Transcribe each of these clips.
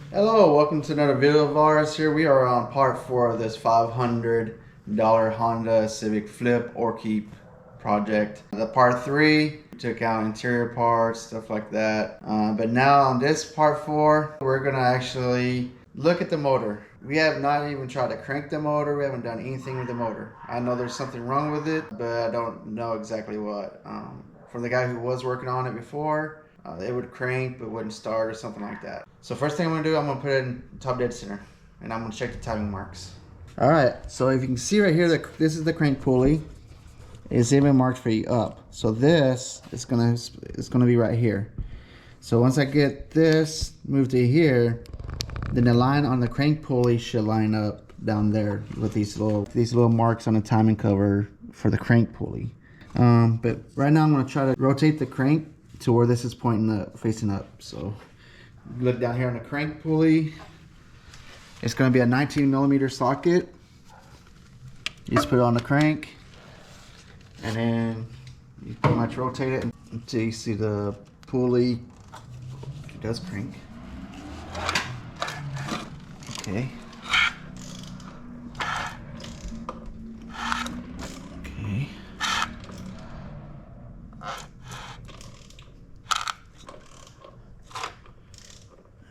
Hello, welcome to another video of ours. Here we are on part 4 of this $500 Honda Civic flip or keep project. The part 3 took out interior parts, stuff like that. But now on this part 4, we're gonna actually look at the motor. We have not even tried to crank the motor. We haven't done anything with the motor. I know there's something wrong with it, but I don't know exactly what. From the guy who was working on it before, it would crank but wouldn't start or something like that. So first thing I'm gonna do, I'm gonna put it in top dead center and I'm gonna check the timing marks. All right, so if you can see right here, this is the crank pulley. It's even marked for up. So this is gonna be right here. So once I get this moved to here, then the line on the crank pulley should line up down there with these little marks on the timing cover for the crank pulley. But right now I'm gonna try to rotate the crank to where this is pointing up, facing up. So look down here on the crank pulley. It's going to be a 19mm socket. You just put it on the crank, and then you pretty much rotate it until you see the pulley. It does crank. Okay. Okay.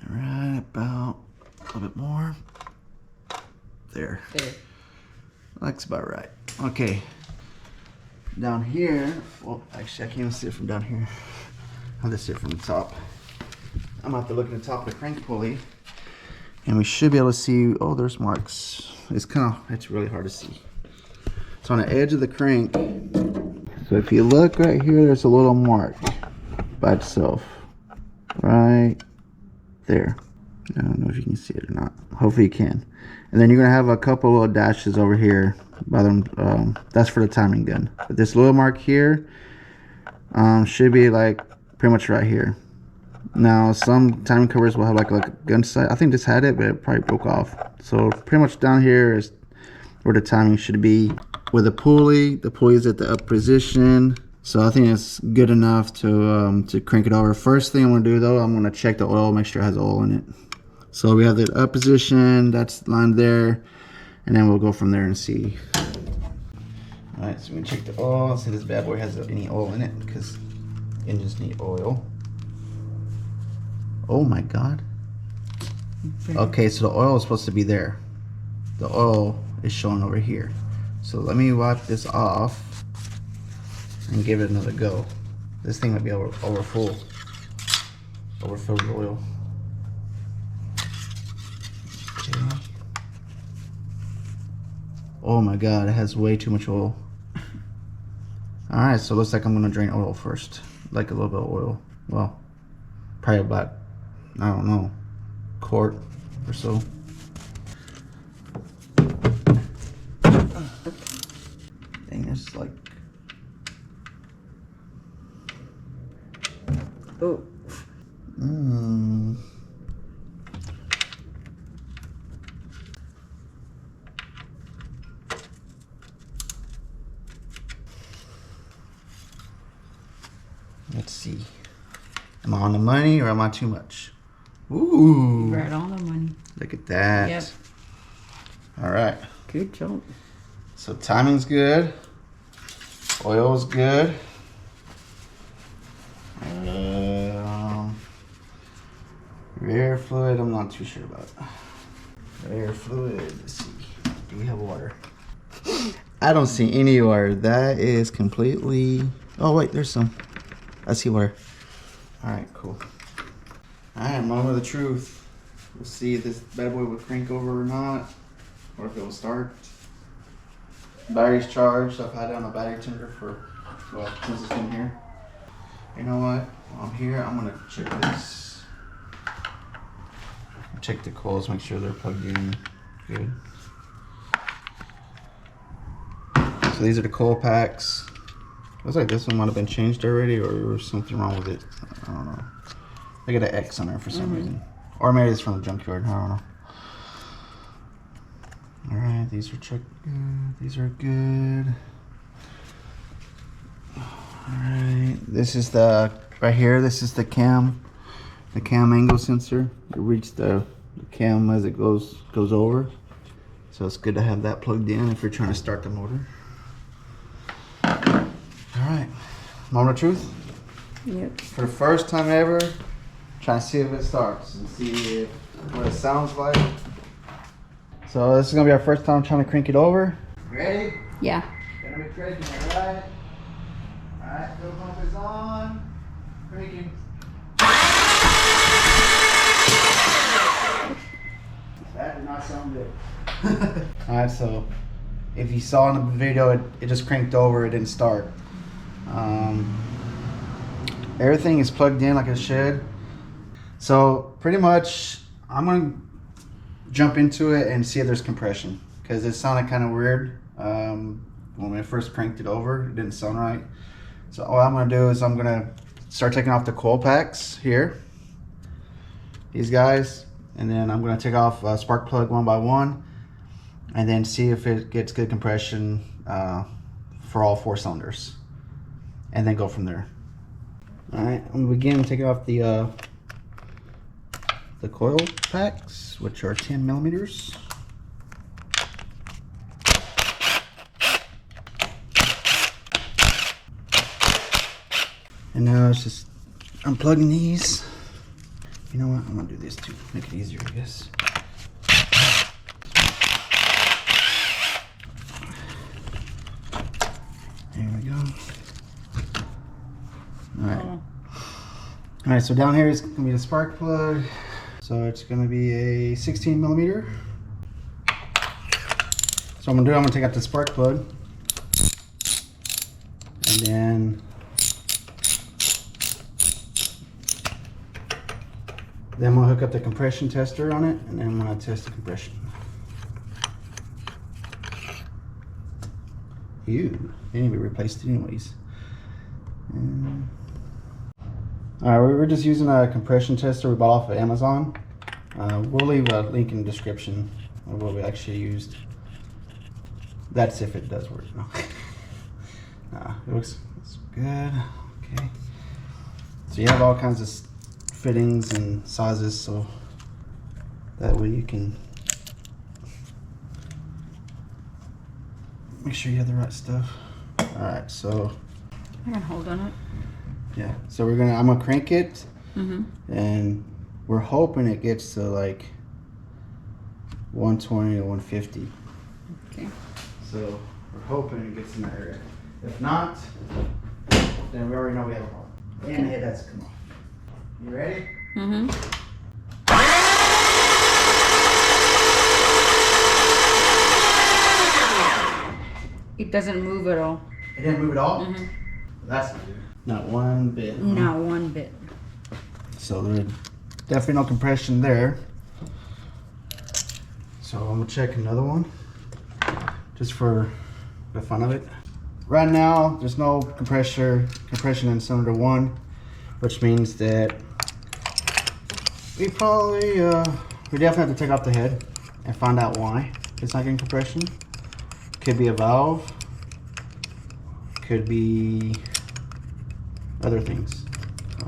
Right about a little bit more. There. That's about right. Okay. Down here, well, actually, I can't even see it from down here. I'll just see it from the top. I'm gonna have to look at the top of the crank pulley, and we should be able to see. Oh, there's marks. It's really hard to see. It's on the edge of the crank. So if you look right here, there's a little mark by itself, right there. I don't know if you can see it or not. Hopefully you can. And then you're gonna have a couple little dashes over here by them. That's for the timing gun. But this little mark here should be like pretty much right here. Now some timing covers will have like a gun sight. I think this had it, but it probably broke off. So pretty much down here is where the timing should be. With the pulley is at the up position. So I think it's good enough to crank it over. First thing I'm gonna do though, I'm gonna check the oil, make sure it has oil in it. So we have the up position, that's lined there, and then we'll go from there and see. All right, so we're gonna check the oil, see if this bad boy has any oil in it, because engines need oil. Oh my God. Okay, so the oil is supposed to be there. The oil is showing over here. So let me wipe this off and give it another go. This thing might be overfilled with oil. Okay. Oh my God, it has way too much oil. All right, so it looks like I'm gonna drain oil first, like a little bit of oil. Well, probably about, I don't know, quart or so. Dang, it's like, oh. Let's see. Am I on the money or am I too much? Ooh. Right on the money. Look at that. Yep. All right. Good job. So timing's good. Oil's good. Rear fluid, I'm not too sure about. Rear fluid, let's see. Do we have water? I don't see any water. That is completely... Oh wait, there's some. I see water. Alright, cool. Alright, moment of the truth. We'll see if this bad boy will crank over or not. Or if it will start. Battery's charged. I've had it on a battery tender for, well, since it's been here. You know what? While I'm here, I'm gonna check this. Check the coils, make sure they're plugged in good. So these are the coil packs. Looks like this one might have been changed already, or there was something wrong with it. I don't know. They got an X on there for some reason. Or maybe it's from the junkyard, I don't know. Alright, these are checked good. These are good. Alright, this is the, right here, this is the cam angle sensor. It reads the the cam as it goes over. So it's good to have that plugged in if you're trying to start the motor. Alright, moment of truth? Yep. For the first time ever, trying to see if it starts and see what it sounds like. So this is gonna be our first time trying to crank it over. Ready? Yeah. Gonna be cranking, alright? Alright, fuel pump is on. Cranking. That did not sound good. Alright, so if you saw in the video, it just cranked over, it didn't start. Everything is plugged in like it should. So pretty much I'm gonna jump into it and see if there's compression, because it sounded kind of weird when I first cranked it over. It didn't sound right. So all I'm gonna do is I'm gonna start taking off the coil packs here, these guys, and then I'm gonna take off a spark plug one by one and then see if it gets good compression for all 4 cylinders, and then go from there. All right, I'm gonna begin taking off the coil packs, which are 10 millimeters. And now it's just unplugging these. You know what? I'm gonna do this too, make it easier, I guess. There we go. Alright. Alright, so down here is gonna be the spark plug. So it's gonna be a 16 millimeter. So I'm gonna take out the spark plug. And then I'm gonna hook up the compression tester on it, and then I'm gonna test the compression. Ew, they need to be replaced anyways. Alright, we were just using a compression tester we bought off of Amazon. We'll leave a link in the description of what we actually used. That's if it does work. No. It looks good. Okay. So you have all kinds of fittings and sizes, so that way you can make sure you have the right stuff. All right, so I can hold on it. yeah, so I'm gonna crank it, and we're hoping it gets to like 120 or 150. Okay. So we're hoping it gets in that area. If not, then we already know we have a problem. And the head has to come off. You ready? It doesn't move at all. It didn't move at all? That's not good. Not one bit. Not one bit. So there's definitely no compression there. So I'm gonna check another one, just for the fun of it. Right now, there's no compression in cylinder 1, which means that we definitely have to take off the head and find out why it's not getting compression. Could be a valve, could be other things. So.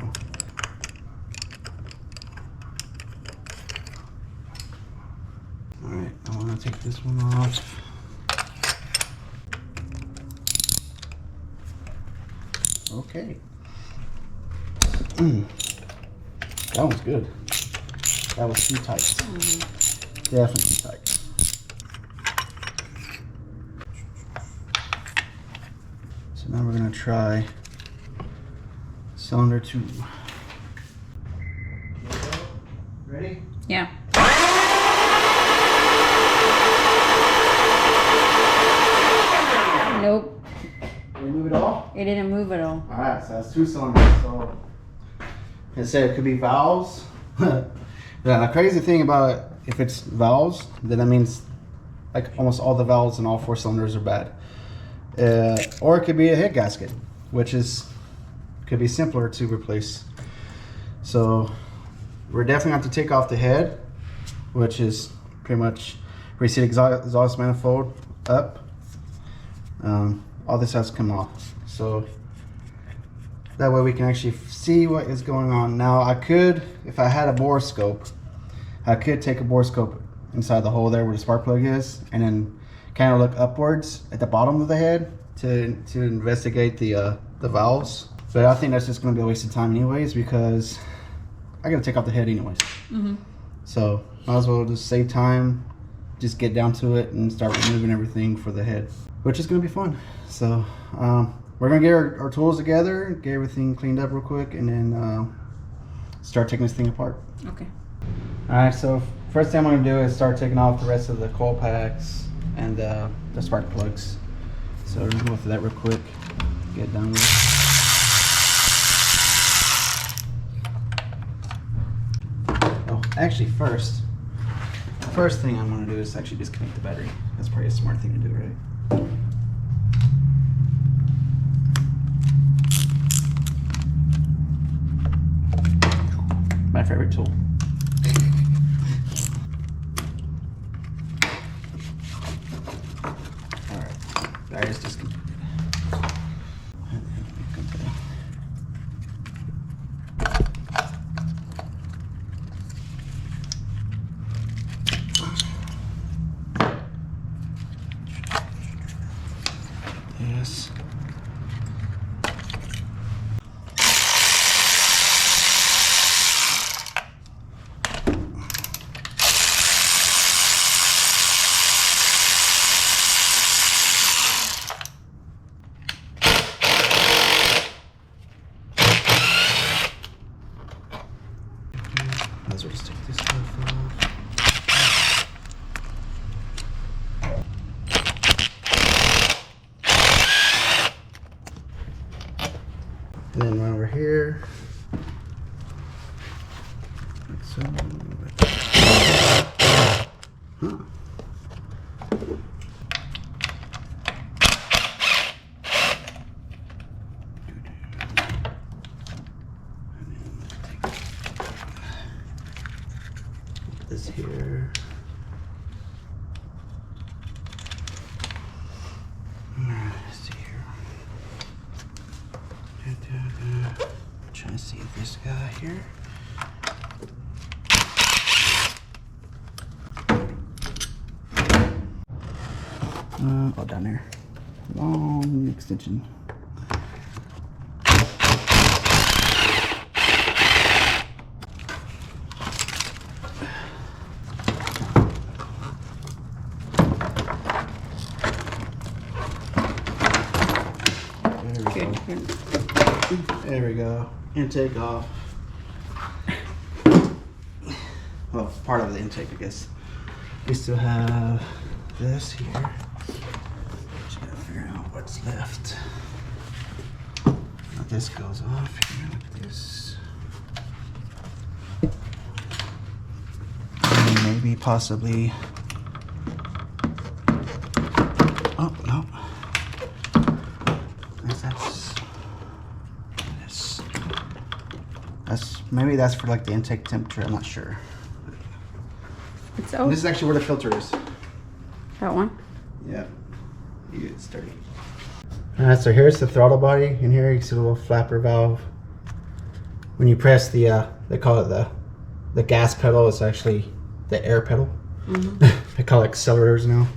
All right, I want to take this one off. Okay. That one's good. That was too tight. Definitely tight. So now we're gonna try cylinder 2. Ready? Yeah. Nope. Did it move at all? It didn't move at all. Alright, so that's 2 cylinders. So it said it could be valves. The crazy thing about it, if it's valves, then that means like almost all the valves in all 4 cylinders are bad. Or it could be a head gasket, which could be simpler to replace. So we're definitely going to have to take off the head, which is pretty much where you see the exhaust manifold up. All this has to come off, so that way we can actually see what is going on. Now I could, if I had a borescope, I could take a bore scope inside the hole there where the spark plug is, and then kind of look upwards at the bottom of the head to investigate the valves. But I think that's just going to be a waste of time anyways, because I got to take off the head anyways. So might as well just save time, just get down to it and start removing everything for the head, which is going to be fun. So we're going to get our tools together, get everything cleaned up real quick, and then start taking this thing apart. Okay. Alright, so first thing I'm going to do is start taking off the rest of the coil packs and the spark plugs. So we're going to go through that real quick, get it done with. Oh, actually first thing I'm going to do is actually disconnect the battery. That's probably a smart thing to do, right? My favorite tool. Alright, battery's disconnected. Yes. Might as well just take this stuff off. And then right over here. Like so. Huh. This here. Let's see here. Trying to see this guy here. Oh, down there. Long extension. There we go. Intake off. Well, part of the intake, I guess. We still have this here. Just gotta figure out what's left. Now this goes off here. Look at this. And maybe, possibly. Oh, no. Maybe that's for like the intake temperature. I'm not sure. It's open. This is actually where the filter is. That one? Yeah. You get it sturdy. Alright, so here's the throttle body. In here you see the little flapper valve. When you press the, they call it the gas pedal, it's actually the air pedal. They call it accelerators now.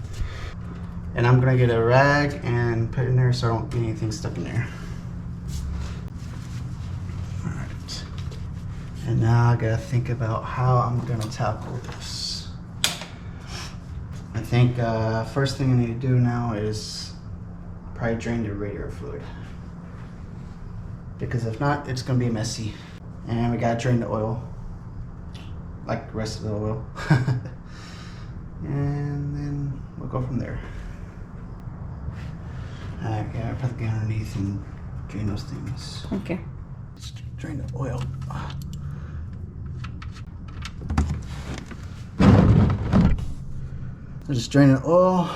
And I'm gonna get a rag and put it in there so I don't get anything stuck in there. Alright. And now I gotta think about how I'm gonna tackle this. I think first thing I need to do now is probably drain the radiator fluid. Because if not, it's gonna be messy. And we gotta drain the oil. Like the rest of the oil. And then we'll go from there. Alright, yeah, I'll probably get underneath and drain those things. Okay. Let's drain the oil. So just drain the oil,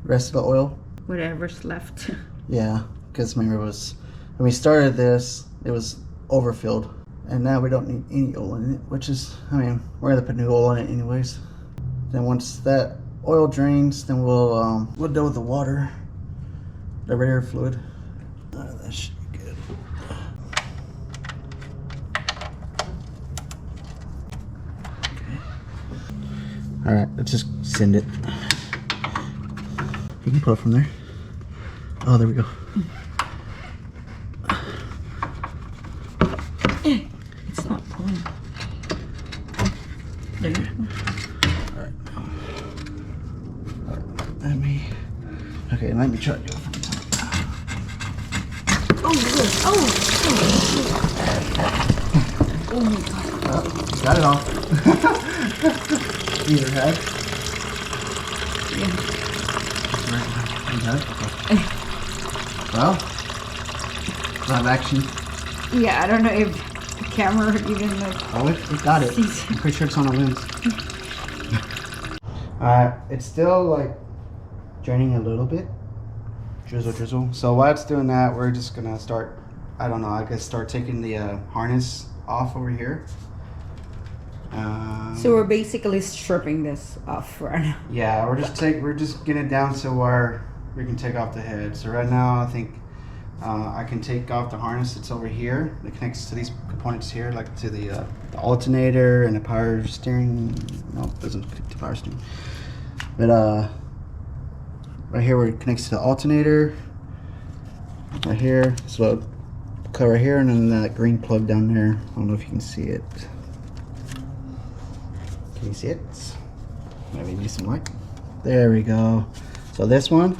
rest of the oil. Whatever's left. Yeah, because remember it was, when we started this, it was overfilled. And now we don't need any oil in it, which is, I mean, we're gonna put new oil in it anyways. Then once that oil drains, then we'll deal with the water, the radiator fluid. That should be good. Okay. Alright, let's just send it. You can pull it from there. Oh, there we go. It's not pulling. There you go. Alright. Let me... Okay, let me try to go from the top. Oh, good. Oh my god. Oh, got it off. Either head. Yeah. Okay. Well, live action. Yeah, I don't know if the camera even like. Oh, we got it. I'm pretty sure it's on a lens. It's still like draining a little bit. Drizzle, drizzle. So while it's doing that, we're just gonna start. I don't know. I guess start taking the harness off over here. So we're basically stripping this off right now. Yeah, we're just getting it down to where we can take off the head. So right now, I think I can take off the harness that's over here that connects to these components here, like to the alternator and the power steering. No, it doesn't connect to power steering. But right here where it connects to the alternator. Right here, so cut right here, and then that green plug down there. I don't know if you can see it. Can you see it? Maybe need some light. There we go. So this one,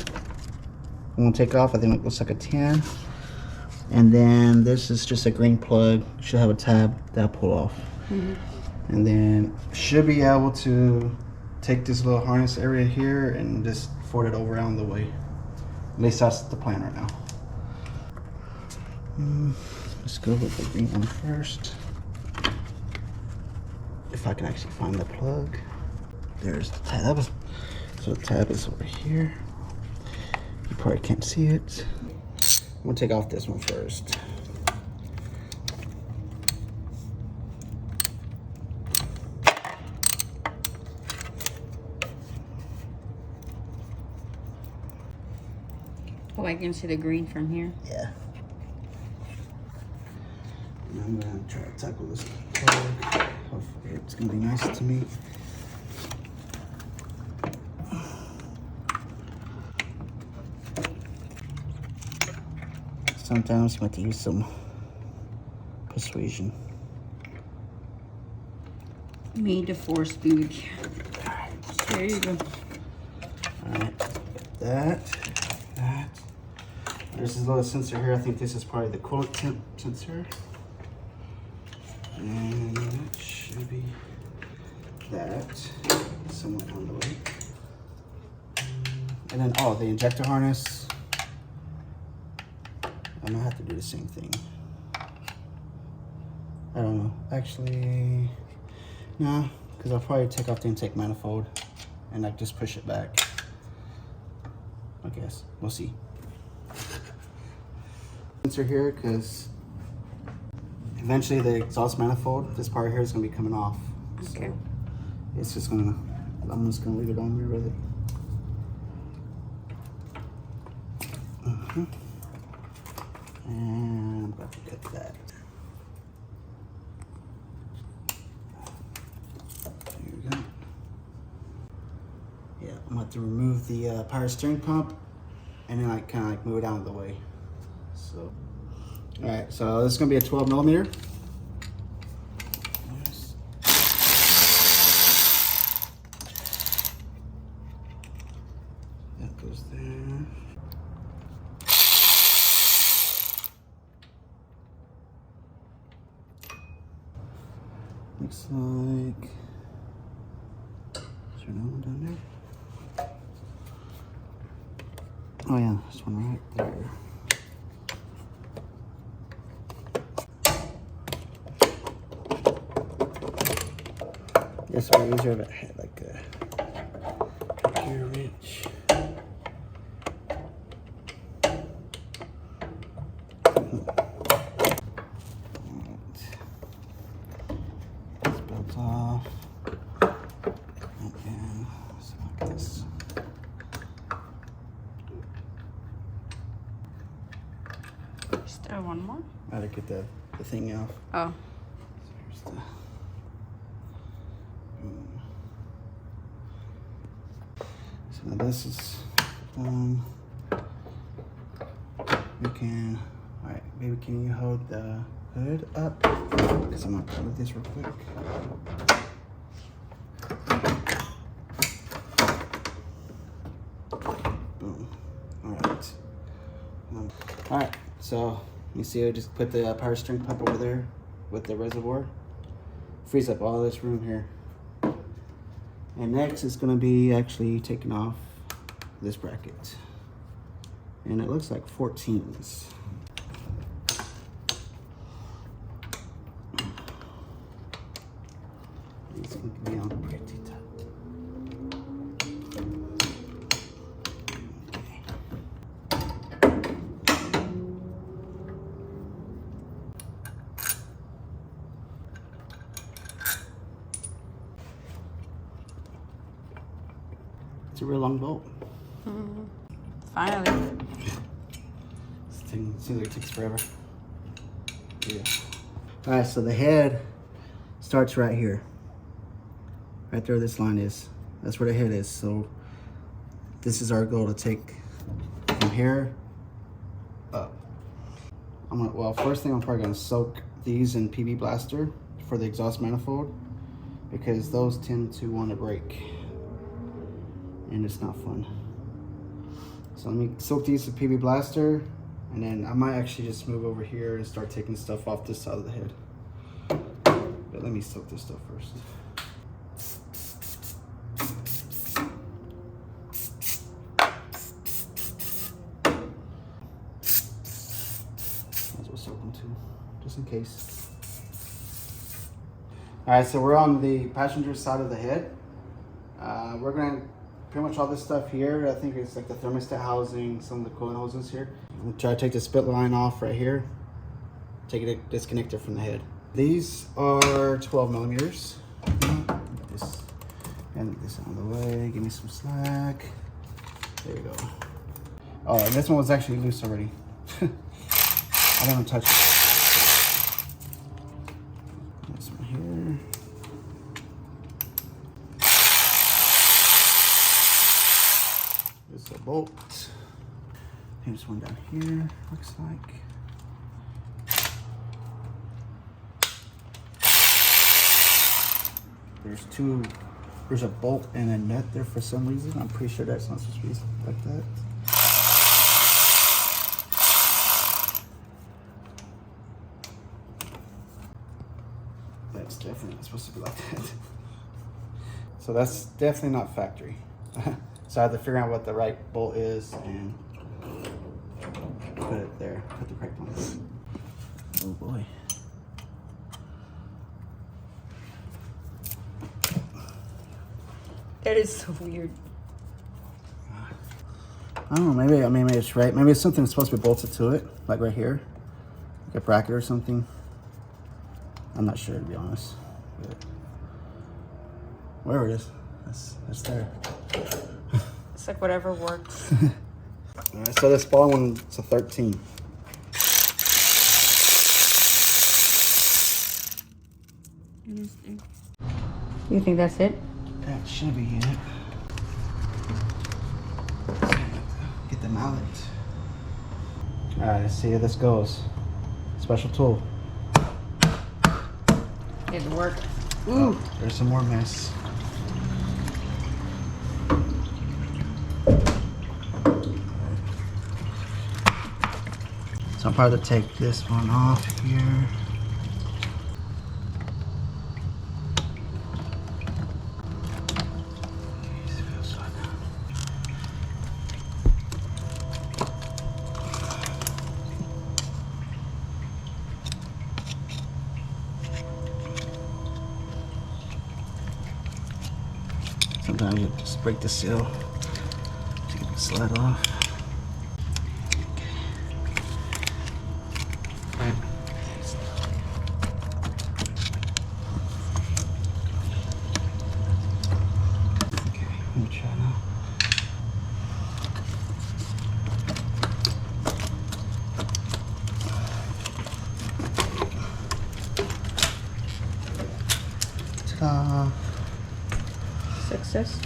I'm gonna take off. I think it looks like a 10. And then this is just a green plug. Should have a tab that'll pull off. And then should be able to take this little harness area here and just fold it over around the way. At least that's the plan right now. Let's go with the green one first. If I can actually find the plug. There's the tab. So the tab is over here. You probably can't see it. I'm gonna take off this one first. Oh, I can see the green from here. Yeah. And I'm gonna try to tackle this plug. Hopefully it's gonna be nice to me. Sometimes you have to use some persuasion. May the force be with you. There you go. Alright, that. There's this little sensor here. I think this is probably the coolant temp sensor. And that should be that. Somewhere on the way. And then, oh, the injector harness. I'm gonna have to do the same thing. I don't know. Actually, no, because I'll probably take off the intake manifold and like just push it back. I guess. We'll see. Sensor here, because eventually the exhaust manifold, this part here is gonna be coming off. Okay. So it's just gonna, I'm just gonna leave it on there with it. And I'm about to cut that. There we go. Yeah, I'm gonna have to remove the power steering pump and then like kind of like move it out of the way. So, all right, so this is gonna be a 12 millimeter. That goes there. Looks like, is there another one down there? Oh yeah, there's one right there. This one easier if it had like a gear wrench. Off. And select this. Still one more? I had to get the thing off. Oh. So here's the Now this is we can, all right, baby, can you hold the hood up? Because I'm gonna play with this real quick. Boom. All right, so you see I just put the power string pump over there with the reservoir. Frees up all this room here. And next is gonna be actually taking off this bracket. And it looks like 14s. These can be on pretty tight. It's a real long bolt. Finally. Seems like it takes forever. Yeah. All right, so the head starts right here. Right there, this line is. That's where the head is. So this is our goal, to take from here up. Well, first thing I'm probably gonna soak these in PB Blaster for the exhaust manifold, because those tend to want to break. And it's not fun. So let me soak these with PB Blaster, and then I might actually just move over here and start taking stuff off this side of the head. But let me soak this stuff first. Might as well soak them too, just in case. All right, so we're on the passenger side of the head. We're gonna pretty much all this stuff here. I think it's like the thermostat housing, some of the coolant hoses here. I'm gonna try to take the split line off right here. Take it, disconnect it from the head. These are 12 millimeters. Just and this out of the way. Give me some slack. There we go. Oh, and this one was actually loose already. I don't want to touch it. This one here. There's a bolt. There's one down here, looks like. There's two, there's a bolt and a nut there for some reason. I'm pretty sure that's not supposed to be like that. That's definitely not supposed to be like that. So that's definitely not factory. So I have to figure out what the right bolt is and put it there, put the correct one. Oh boy. That is so weird. I don't know, maybe it's right. Maybe it's something that's supposed to be bolted to it, like right here. Like a bracket or something. I'm not sure, to be honest. But wherever it is, that's there. It's like whatever works. All right, so this ball one, it's a 13. You think that's it? That should be it. Get the mallet. All right, let's see how this goes. Special tool. It worked. Ooh, oh, there's some more mess. So I'm probably to take this one off here. Sometimes you just break the seal to get the slide off. Okay, let me try now. Ta-da! Success.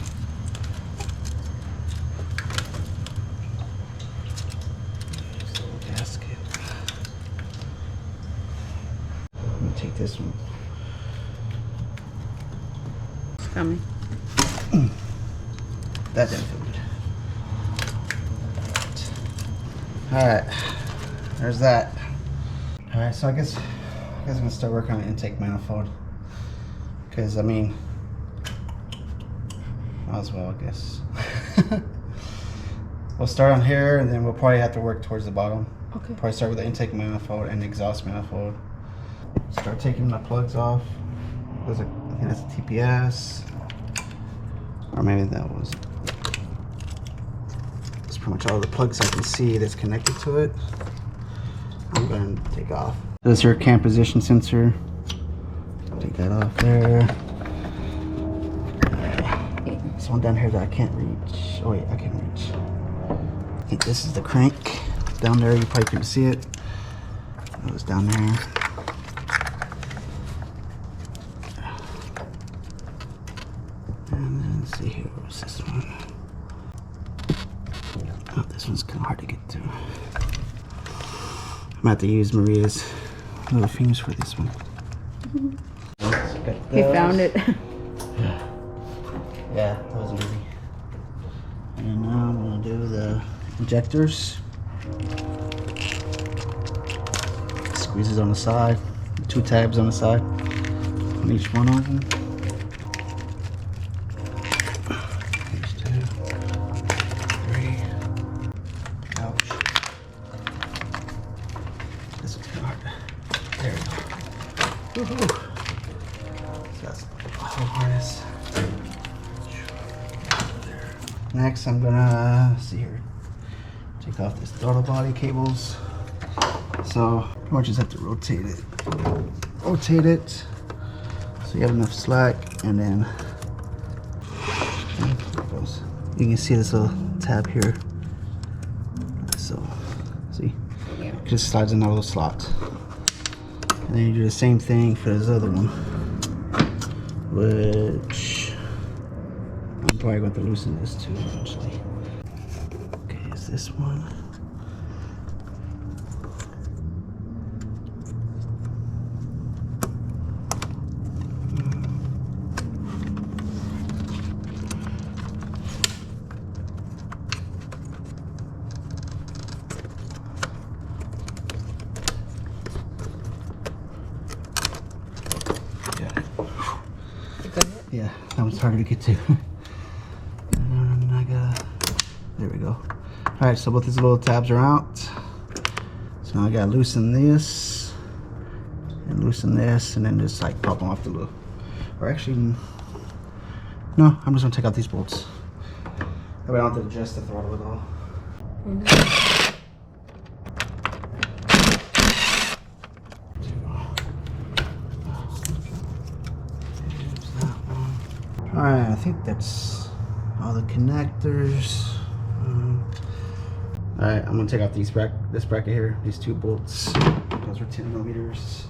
this one. It's coming. That didn't feel good. Alright, there's that. Alright, so I guess I'm gonna start working on the intake manifold. Because, I mean, might as well, I guess. We'll start on here, and then we'll probably have to work towards the bottom. Okay. Probably start with the intake manifold and the exhaust manifold. Start taking my plugs off. I think that's a TPS. Or maybe that was. That's pretty much all the plugs I can see that's connected to it. I'm going to take off. This is your cam position sensor. Take that off there. This one down here that I can't reach. Oh wait, I can reach. I think this is the crank. Down there, you probably couldn't see it. It was down there. And then let's see here, what's this one? Oh, this one's kind of hard to get to. I'm gonna have to use Maria's little fingers for this one. He found it. Yeah, that was easy. And now I'm gonna do the injectors. Squeezes on the side, 2 tabs on the side on each one of them. Page 2, 3. Ouch. This one's kind of hard. There we go. Woohoo. So that's the whole harness. Next, I'm gonna see here. Take off this throttle body cables. So pretty much just have to rotate it. Rotate it so you have enough slack, and then there it goes. You can see this little tab here. So see, it just slides in that little slot. And then you do the same thing for this other one, which I'm probably going to loosen this too eventually. Okay, is this one? Yeah, that one's harder to get to. And I got, there we go. All right, so both these little tabs are out. So now I gotta loosen this and loosen this, and then just like pop them off the little, or actually, no, I'm just gonna take out these bolts. That way I don't have to adjust the throttle at all. Alright, I think that's all the connectors. Alright, I'm gonna take out this bracket here, these 2 bolts. Those are 10 millimeters.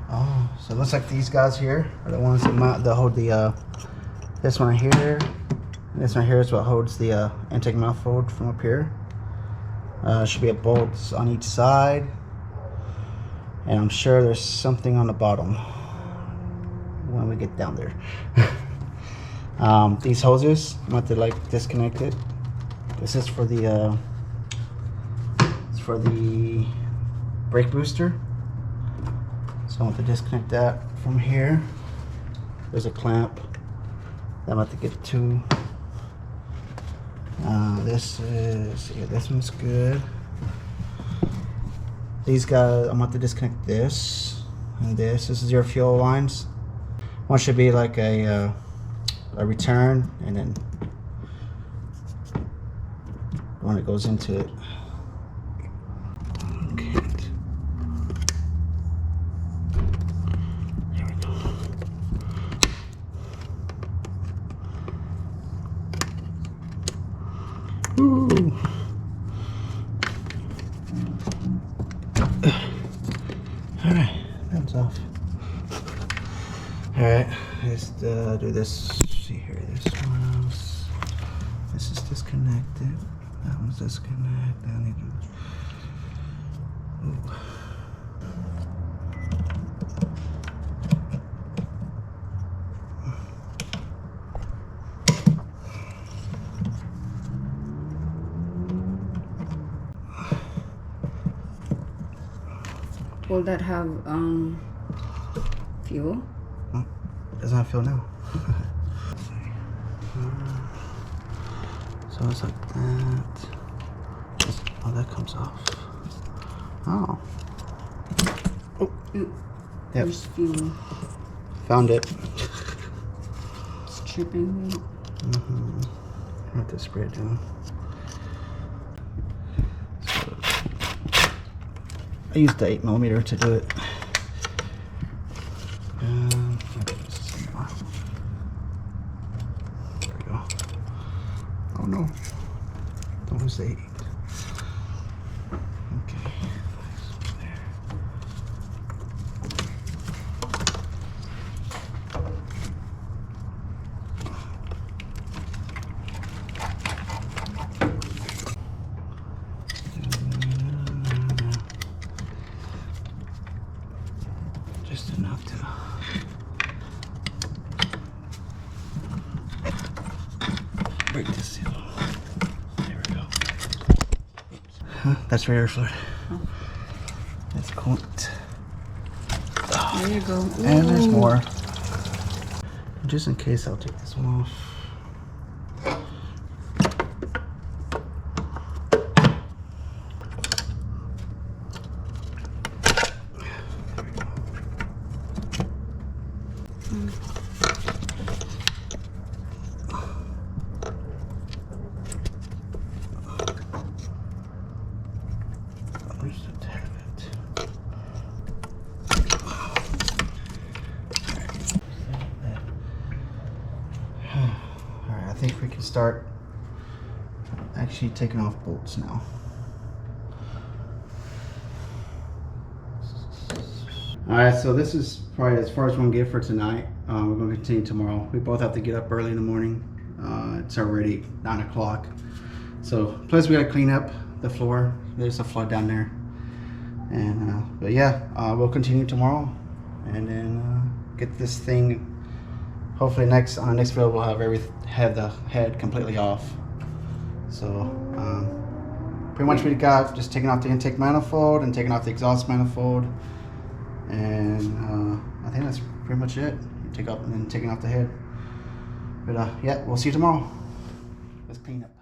Oh, so it looks like these guys here are the ones that hold the this one right here. And this one here is what holds the intake manifold from up here. Should be a bolts on each side, and I'm sure there's something on the bottom when we get down there. These hoses, I'm going to like disconnect it. This is for the brake booster. So I want to disconnect that from here. There's a clamp that I'm about to get to. This one's good. These guys, I'm about to disconnect this and this. This is your fuel lines. One should be like a return, and then one that goes into it. Okay. There we go. Ooh. Alright, let's do this. See here, this is disconnected. That one's disconnected. I need to. Ooh. Will that have fuel? Oh, doesn't have fuel now. So it's like that. Oh, that comes off. Oh. Oh. Yep. There's fuel. Found it. It's tripping me. I have to spray it down. So, I used the 8mm to do it. There we go. Oh no. Don't lose the 8. Okay. There. Just enough to break this seal. There we go. That's for air fluid. Oh. That's coolant. There you go. Ooh. And there's more. Just in case, I'll take this one off. Where's the tab at? Alright, I think we can start actually taking off bolts now. Alright, so this is probably as far as we're going to get for tonight. We're going to continue tomorrow. We both have to get up early in the morning. It's already 9 o'clock. So, plus we got to clean up the floor. There's a flood down there. And, but yeah, we'll continue tomorrow. And then get this thing, hopefully on the next video we'll have the head completely off. So, pretty much we got just taking off the intake manifold and taking off the exhaust manifold. And I think that's pretty much it. Take up and then taking off the head. But yeah, we'll see you tomorrow. Let's clean up.